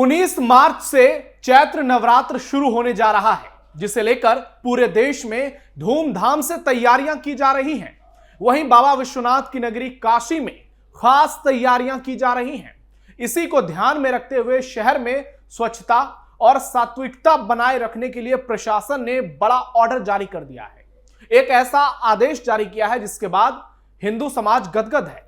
19 मार्च से चैत्र नवरात्र शुरू होने जा रहा है, जिसे लेकर पूरे देश में धूमधाम से तैयारियां की जा रही हैं। वहीं बाबा विश्वनाथ की नगरी काशी में खास तैयारियां की जा रही हैं। इसी को ध्यान में रखते हुए शहर में स्वच्छता और सात्विकता बनाए रखने के लिए प्रशासन ने बड़ा ऑर्डर जारी कर दिया है। एक ऐसा आदेश जारी किया है जिसके बाद हिंदू समाज गदगद है।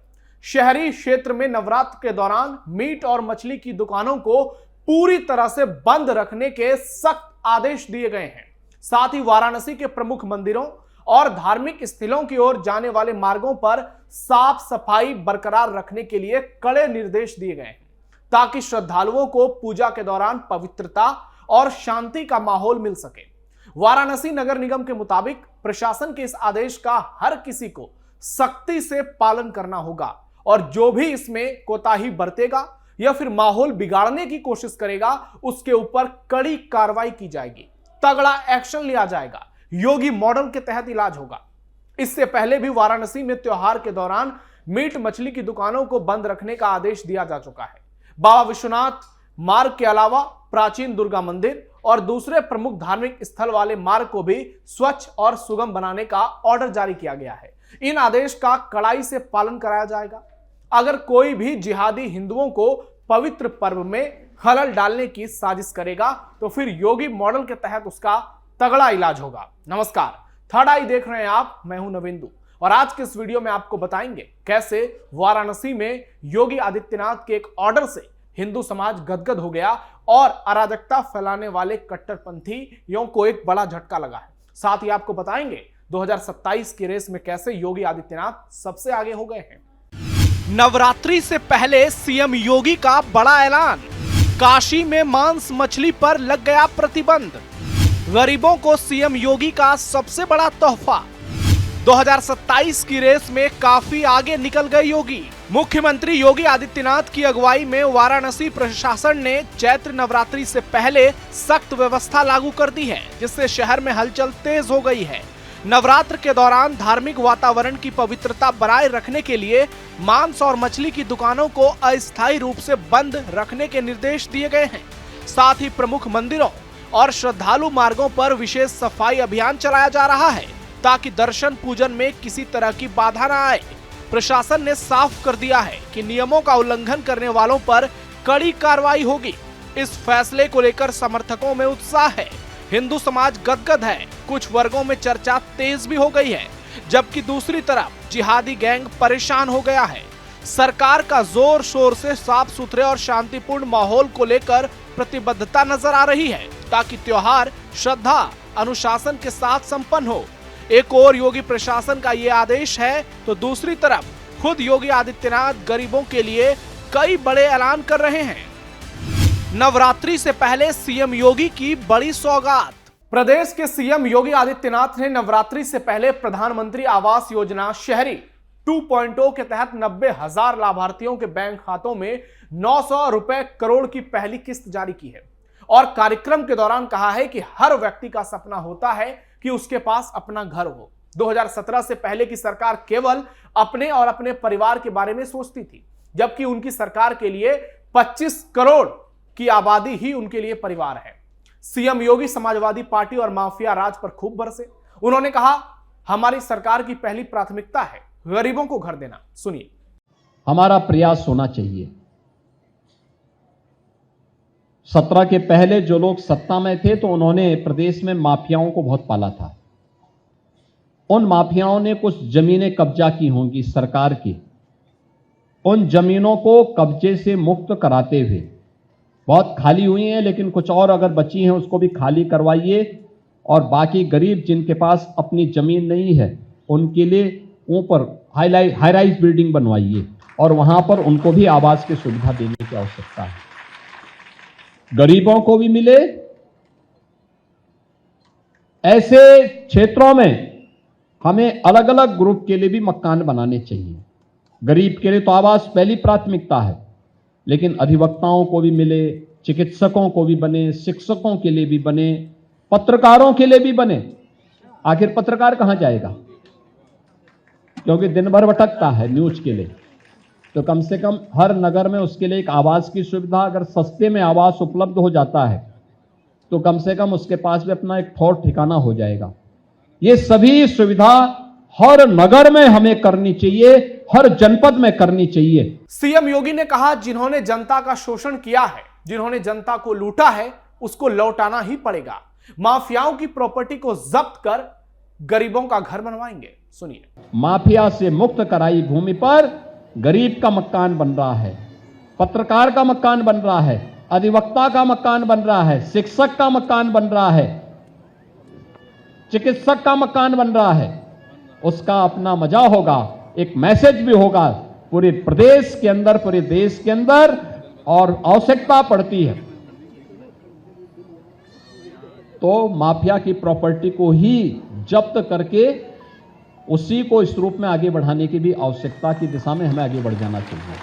शहरी क्षेत्र में नवरात्र के दौरान मीट और मछली की दुकानों को पूरी तरह से बंद रखने के सख्त आदेश दिए गए हैं। साथ ही वाराणसी के प्रमुख मंदिरों और धार्मिक स्थलों की ओर जाने वाले मार्गों पर साफ सफाई बरकरार रखने के लिए कड़े निर्देश दिए गए हैं, ताकि श्रद्धालुओं को पूजा के दौरान पवित्रता और शांति का माहौल मिल सके। वाराणसी नगर निगम के मुताबिक प्रशासन के इस आदेश का हर किसी को सख्ती से पालन करना होगा और जो भी इसमें कोताही बरतेगा या फिर माहौल बिगाड़ने की कोशिश करेगा, उसके ऊपर कड़ी कार्रवाई की जाएगी, तगड़ा एक्शन लिया जाएगा। योगी मॉडल के तहत इलाज होगा। इससे पहले भी वाराणसी में त्योहार के दौरान मीट मछली की दुकानों को बंद रखने का आदेश दिया जा चुका है। बाबा विश्वनाथ मार्ग के अलावा प्राचीन दुर्गा मंदिर और दूसरे प्रमुख धार्मिक स्थल वाले मार्ग को भी स्वच्छ और सुगम बनाने का ऑर्डर जारी किया गया है। इन आदेश का कड़ाई से पालन कराया जाएगा। अगर कोई भी जिहादी हिंदुओं को पवित्र पर्व में खलल डालने की साजिश करेगा तो फिर योगी मॉडल के तहत उसका तगड़ा इलाज होगा। नमस्कार, थर्ड आई देख रहे हैं आप, मैं हूं नविंदु और आज के इस वीडियो में आपको बताएंगे कैसे वाराणसी में योगी आदित्यनाथ के एक ऑर्डर से हिंदू समाज गदगद हो गया और अराजकता फैलाने वाले कट्टरपंथियों को एक बड़ा झटका लगा है। साथ ही आपको बताएंगे 2027 की रेस में कैसे योगी आदित्यनाथ सबसे आगे हो गए हैं। नवरात्रि से पहले सीएम योगी का बड़ा ऐलान। काशी में मांस मछली पर लग गया प्रतिबंध। गरीबों को सीएम योगी का सबसे बड़ा तोहफा। 2027 की रेस में काफी आगे निकल गए योगी। मुख्यमंत्री योगी आदित्यनाथ की अगुवाई में वाराणसी प्रशासन ने चैत्र नवरात्रि से पहले सख्त व्यवस्था लागू कर दी है, जिससे शहर में हलचल तेज हो गई है। नवरात्र के दौरान धार्मिक वातावरण की पवित्रता बनाए रखने के लिए मांस और मछली की दुकानों को अस्थायी रूप से बंद रखने के निर्देश दिए गए हैं। साथ ही प्रमुख मंदिरों और श्रद्धालु मार्गों पर विशेष सफाई अभियान चलाया जा रहा है, ताकि दर्शन पूजन में किसी तरह की बाधा न आए। प्रशासन ने साफ कर दिया है कि नियमों का उल्लंघन करने वालों पर कड़ी कार्रवाई होगी। इस फैसले को लेकर समर्थकों में उत्साह है। हिंदू समाज गदगद है। कुछ वर्गों में चर्चा तेज भी हो गई है, जबकि दूसरी तरफ जिहादी गैंग परेशान हो गया है। सरकार का जोर शोर से साफ सुथरे और शांतिपूर्ण माहौल को लेकर प्रतिबद्धता नजर आ रही है, ताकि त्योहार श्रद्धा अनुशासन के साथ संपन्न हो। एक और योगी प्रशासन का ये आदेश है तो दूसरी तरफ खुद योगी आदित्यनाथ गरीबों के लिए कई बड़े ऐलान कर रहे हैं। नवरात्रि से पहले सीएम योगी की बड़ी सौगात। प्रदेश के सीएम योगी आदित्यनाथ ने नवरात्रि से पहले प्रधानमंत्री आवास योजना शहरी 2.0 के तहत 90,000 लाभार्थियों के बैंक खातों में 900 रुपए करोड़ की पहली किस्त जारी की है और कार्यक्रम के दौरान कहा है कि हर व्यक्ति का सपना होता है कि उसके पास अपना घर हो। 2017 से पहले की सरकार केवल अपने और अपने परिवार के बारे में सोचती थी, जबकि उनकी सरकार के लिए 25 करोड़ की आबादी ही उनके लिए परिवार है। सीएम योगी समाजवादी पार्टी और माफिया राज पर खूब बरसे। उन्होंने कहा, हमारी सरकार की पहली प्राथमिकता है गरीबों को घर देना। सुनिए। हमारा प्रयास होना चाहिए। 17 के पहले जो लोग सत्ता में थे तो उन्होंने प्रदेश में माफियाओं को बहुत पाला था। उन माफियाओं ने कुछ जमीनें कब्जा की होंगी सरकार की। उन जमीनों को कब्जे से मुक्त कराते हुए, बहुत खाली हुई हैं लेकिन कुछ और अगर बची हैं उसको भी खाली करवाइए और बाकी गरीब जिनके पास अपनी जमीन नहीं है उनके लिए ऊपर हाई राइज बिल्डिंग बनवाइए और वहां पर उनको भी आवास की सुविधा देने की आवश्यकता है। गरीबों को भी मिले। ऐसे क्षेत्रों में हमें अलग अलग ग्रुप के लिए भी मकान बनाने चाहिए। गरीब के लिए तो आवास पहली प्राथमिकता है, लेकिन अधिवक्ताओं को भी मिले, चिकित्सकों को भी बने, शिक्षकों के लिए भी बने, पत्रकारों के लिए भी बने। आखिर पत्रकार कहां जाएगा, क्योंकि दिन भर भटकता है न्यूज के लिए। तो कम से कम हर नगर में उसके लिए एक आवास की सुविधा, अगर सस्ते में आवास उपलब्ध हो जाता है तो कम से कम उसके पास भी अपना एक ठौर ठिकाना हो जाएगा। ये सभी सुविधा हर नगर में हमें करनी चाहिए, हर जनपद में करनी चाहिए। सीएम योगी ने कहा, जिन्होंने जनता का शोषण किया है, जिन्होंने जनता को लूटा है, उसको लौटाना ही पड़ेगा। माफियाओं की प्रॉपर्टी को जब्त कर गरीबों का घर बनवाएंगे। सुनिए। माफिया से मुक्त कराई भूमि पर गरीब का मकान बन रहा है, पत्रकार का मकान बन रहा है, अधिवक्ता का मकान बन रहा है, शिक्षक का मकान बन रहा है, चिकित्सक का मकान बन रहा है। उसका अपना मजा होगा, एक मैसेज भी होगा पूरे प्रदेश के अंदर, पूरे देश के अंदर, और आवश्यकता पड़ती है तो माफिया की प्रॉपर्टी को ही जब्त करके उसी को इस रूप में आगे बढ़ाने की भी आवश्यकता की दिशा में हमें आगे बढ़ जाना चाहिए।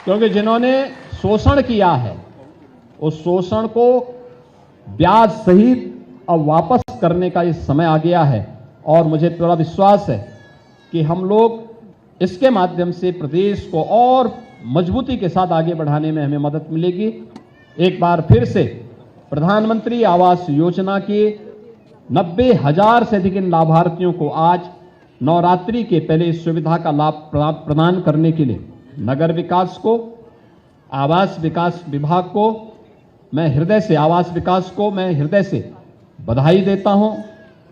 क्योंकि जिन्होंने शोषण किया है उस शोषण को ब्याज सहित अब वापस करने का ये समय आ गया है, और मुझे पूरा विश्वास है कि हम लोग इसके माध्यम से प्रदेश को और मजबूती के साथ आगे बढ़ाने में हमें मदद मिलेगी। एक बार फिर से प्रधानमंत्री आवास योजना के 90,000 से अधिक लाभार्थियों को आज नवरात्रि के पहले इस सुविधा का लाभ प्रदान करने के लिए नगर विकास को, आवास विकास विभाग को मैं हृदय से, आवास विकास को मैं हृदय से बधाई देता हूं।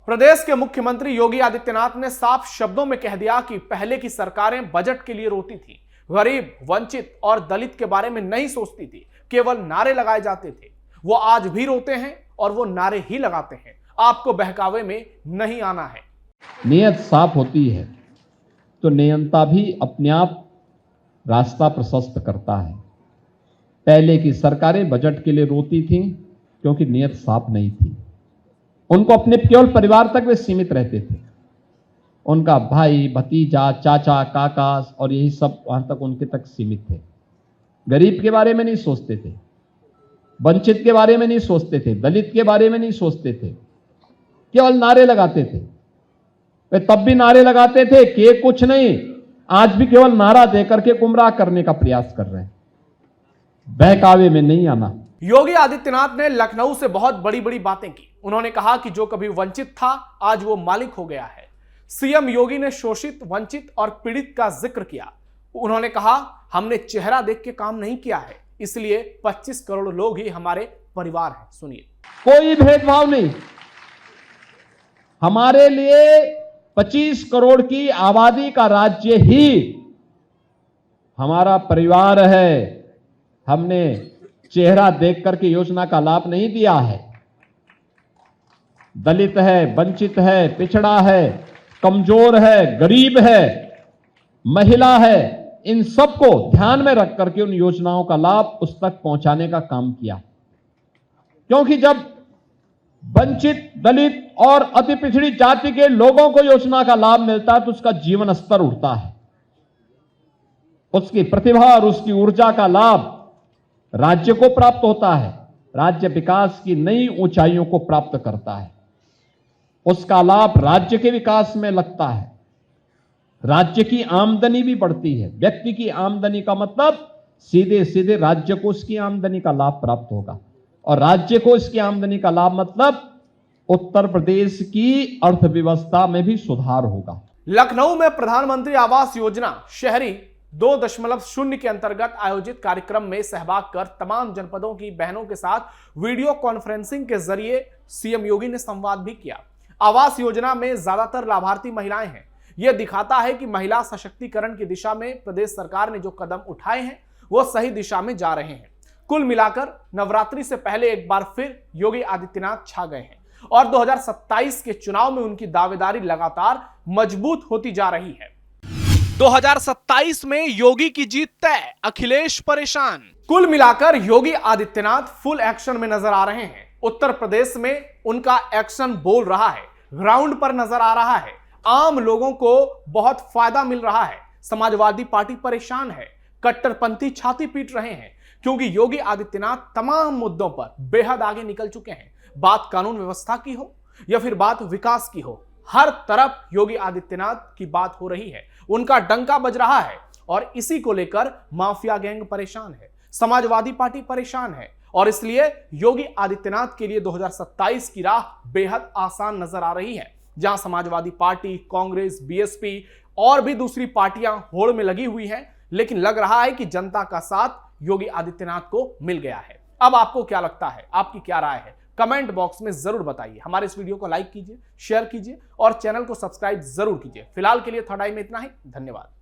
प्रदेश के मुख्यमंत्री योगी आदित्यनाथ ने साफ शब्दों में कह दिया कि पहले की सरकारें बजट के लिए रोती थी, गरीब, वंचित और दलित के बारे में नहीं सोचती थी, केवल नारे लगाए जाते थे। वो आज भी रोते हैं और वो नारे ही लगाते हैं। आपको बहकावे में नहीं आना है। नियत साफ होती है तो नियंता भी अपने आप रास्ता प्रशस्त करता है। पहले की सरकारें बजट के लिए रोती थीं क्योंकि नियत साफ नहीं थी। उनको अपने केवल परिवार तक वे सीमित रहते थे। उनका भाई, भतीजा, चाचा, काका और यही सब वहां तक उनके तक सीमित थे। गरीब के बारे में नहीं सोचते थे, वंचित के बारे में नहीं सोचते थे, दलित के बारे में नहीं सोचते थे, केवल नारे लगाते थे। वे तब भी नारे लगाते थे कि कुछ नहीं, आज भी केवल नारा देकर के गुमराह करने का प्रयास कर रहे हैं, बहकावे में नहीं आना। योगी आदित्यनाथ ने लखनऊ से बहुत बड़ी बड़ी बातें की। उन्होंने कहा कि जो कभी वंचित था आज वो मालिक हो गया है। सीएम योगी ने शोषित, वंचित और पीड़ित का जिक्र किया। उन्होंने कहा, हमने चेहरा देख के काम नहीं किया है, इसलिए 25 करोड़ लोग ही हमारे परिवार हैं। सुनिए। कोई भेदभाव नहीं। हमारे लिए 25 करोड़ की आबादी का राज्य ही हमारा परिवार है। हमने चेहरा देख करके योजना का लाभ नहीं दिया है। दलित है, वंचित है, पिछड़ा है, कमजोर है, गरीब है, महिला है, इन सबको ध्यान में रख करके उन योजनाओं का लाभ उस तक पहुंचाने का काम किया। क्योंकि जब वंचित, दलित और अति पिछड़ी जाति के लोगों को योजना का लाभ मिलता है तो उसका जीवन स्तर उठता है, उसकी प्रतिभा और उसकी ऊर्जा का लाभ राज्य को प्राप्त होता है, राज्य विकास की नई ऊंचाइयों को प्राप्त करता है, उसका लाभ राज्य के विकास में लगता है, राज्य की आमदनी भी बढ़ती है। व्यक्ति की आमदनी का मतलब सीधे सीधे राज्य को उसकी आमदनी का लाभ प्राप्त होगा, और राज्य को इसकी आमदनी का लाभ मतलब उत्तर प्रदेश की अर्थव्यवस्था में भी सुधार होगा। लखनऊ में प्रधानमंत्री आवास योजना शहरी 2.0 के अंतर्गत आयोजित कार्यक्रम में सहभाग कर तमाम जनपदों की बहनों के साथ वीडियो कॉन्फ्रेंसिंग के जरिए सीएम योगी ने संवाद भी किया। आवास योजना में ज्यादातर लाभार्थी महिलाएं हैं। यह दिखाता है कि महिला सशक्तिकरण की दिशा में प्रदेश सरकार ने जो कदम उठाए हैं वो सही दिशा में जा रहे हैं। कुल मिलाकर नवरात्रि से पहले एक बार फिर योगी आदित्यनाथ छा गए हैं और 2027 के चुनाव में उनकी दावेदारी लगातार मजबूत होती जा रही है। 2027 में योगी की जीत तय, अखिलेश परेशान। कुल मिलाकर योगी आदित्यनाथ फुल एक्शन में नजर आ रहे हैं। उत्तर प्रदेश में उनका एक्शन बोल रहा है, ग्राउंड पर नजर आ रहा है, आम लोगों को बहुत फायदा मिल रहा है। समाजवादी पार्टी परेशान है, कट्टरपंथी छाती पीट रहे हैं क्योंकि योगी आदित्यनाथ तमाम मुद्दों पर बेहद आगे निकल चुके हैं। बात कानून व्यवस्था की हो या फिर बात विकास की हो, हर तरफ योगी आदित्यनाथ की बात हो रही है। उनका डंका बज रहा है और इसी को लेकर माफिया गैंग परेशान है, समाजवादी पार्टी परेशान है और इसलिए योगी आदित्यनाथ के लिए 2027 की राह बेहद आसान नजर आ रही है, जहां समाजवादी पार्टी, कांग्रेस, बीएसपी और भी दूसरी पार्टियां होड़ में लगी हुई हैं, लेकिन लग रहा है कि जनता का साथ योगी आदित्यनाथ को मिल गया है। अब आपको क्या लगता है, आपकी क्या राय है, कमेंट बॉक्स में जरूर बताइए। हमारे इस वीडियो को लाइक कीजिए, शेयर कीजिए और चैनल को सब्सक्राइब जरूर कीजिए। फिलहाल के लिए थर्ड आई में इतना ही। धन्यवाद।